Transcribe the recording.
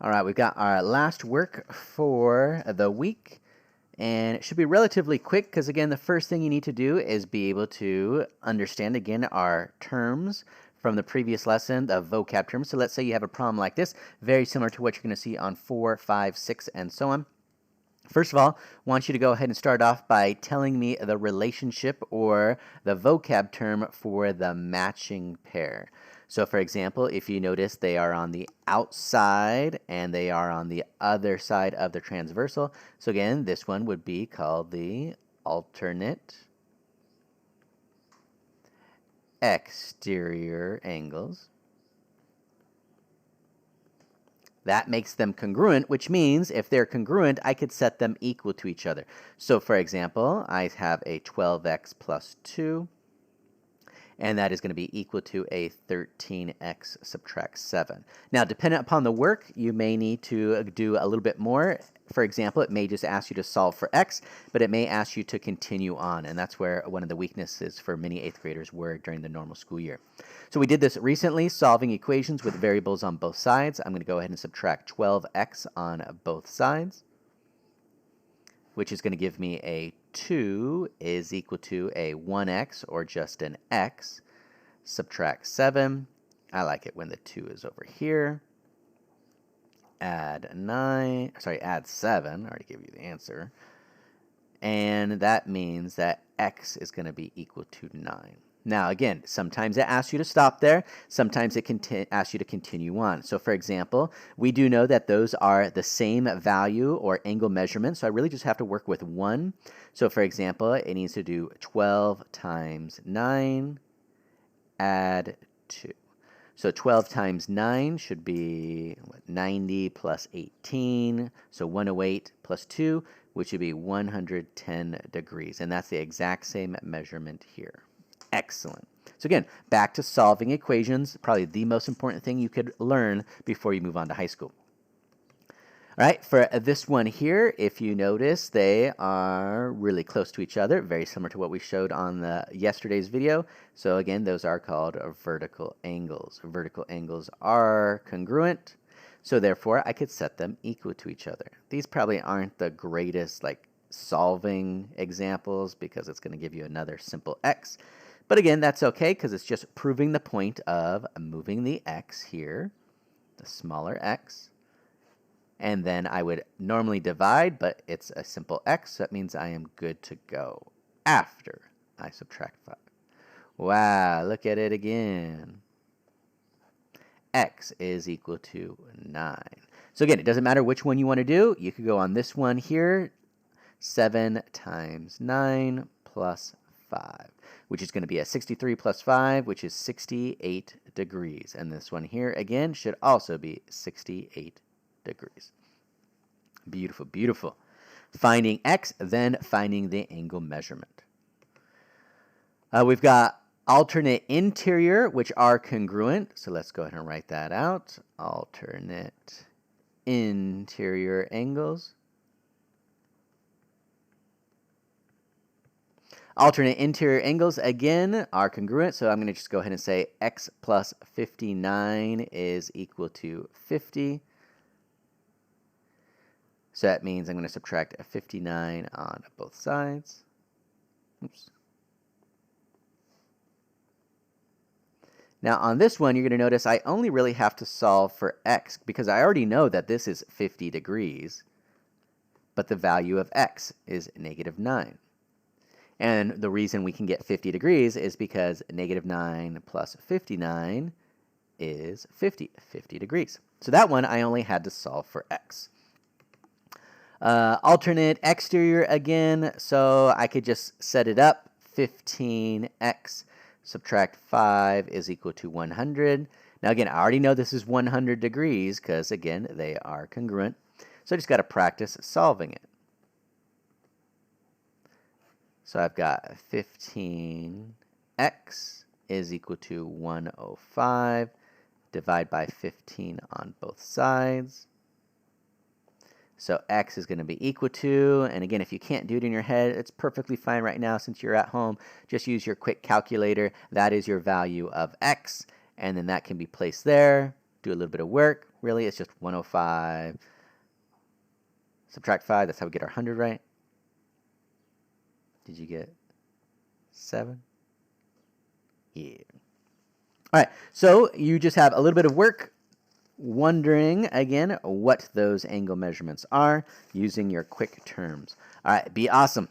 All right, we've got our last work for the week, and it should be relatively quick because, again, the first thing you need to do is be able to understand, again, our terms from the previous lesson, the vocab terms. So let's say you have a problem like this, very similar to what you're going to see on 4, 5, 6, and so on. First of all, I want you to go ahead and start off by telling me the relationship or the vocab term for the matching pair. So for example, if you notice they are on the outside and they are on the other side of the transversal. So again, this one would be called the alternate exterior angles. That makes them congruent, which means if they're congruent, I could set them equal to each other. So for example, I have a 12x plus 2, and that is going to be equal to a 13x subtract 7. Now, dependent upon the work, you may need to do a little bit more. For example, it may just ask you to solve for x, but it may ask you to continue on, and that's where one of the weaknesses for many 8th graders were during the normal school year. So we did this recently, solving equations with variables on both sides. I'm going to go ahead and subtract 12x on both sides, which is going to give me a 2 is equal to a 1x, or just an x. Subtract 7. I like it when the 2 is over here. Add 7. I already gave you the answer. And that means that x is going to be equal to 9. Now, again, sometimes it asks you to stop there. Sometimes it asks you to continue on. So, for example, we do know that those are the same value or angle measurement. So I really just have to work with one. So, for example, it needs to do 12 times 9, add 2. So 12 times 9 should be 90 plus 18. So 108 plus 2, which would be 110 degrees. And that's the exact same measurement here. Excellent. So again, back to solving equations, probably the most important thing you could learn before you move on to high school. All right, for this one here, if you notice, they are really close to each other, very similar to what we showed on yesterday's video. So again, those are called vertical angles. Vertical angles are congruent, so therefore I could set them equal to each other. These probably aren't the greatest solving examples because it's going to give you another simple x. But again, that's okay because it's just proving the point of moving the x here, the smaller x. And then I would normally divide, but it's a simple x, so that means I am good to go after I subtract 5. Wow, look at it again. X is equal to 9. So again, it doesn't matter which one you want to do. You could go on this one here, 7 times 9 plus 5, which is going to be a 63 plus 5, which is 68 degrees. And this one here, again, should also be 68 degrees. Beautiful, beautiful. Finding x, then finding the angle measurement. We've got alternate interior, which are congruent. So let's go ahead and write that out. Alternate interior angles. Alternate interior angles, again, are congruent. So I'm going to just go ahead and say x plus 59 is equal to 50. So that means I'm going to subtract a 59 on both sides. Oops. Now on this one, you're going to notice I only really have to solve for x because I already know that this is 50 degrees, but the value of x is -9. And the reason we can get 50 degrees is because -9 plus 59 is 50 degrees. So that one I only had to solve for x. Alternate exterior again, so I could just set it up. 15x subtract 5 is equal to 100. Now again, I already know this is 100 degrees because again, they are congruent. So I just got to practice solving it. So I've got 15x is equal to 105. Divide by 15 on both sides. So x is going to be equal to, and again, if you can't do it in your head, it's perfectly fine right now since you're at home. Just use your quick calculator. That is your value of x, and then that can be placed there. do a little bit of work. Really, it's just 105. Subtract 5. That's how we get our 100, right? Did you get 7? Yeah. All right, so you just have a little bit of work wondering, again, what those angle measurements are using your quick terms. All right, be awesome.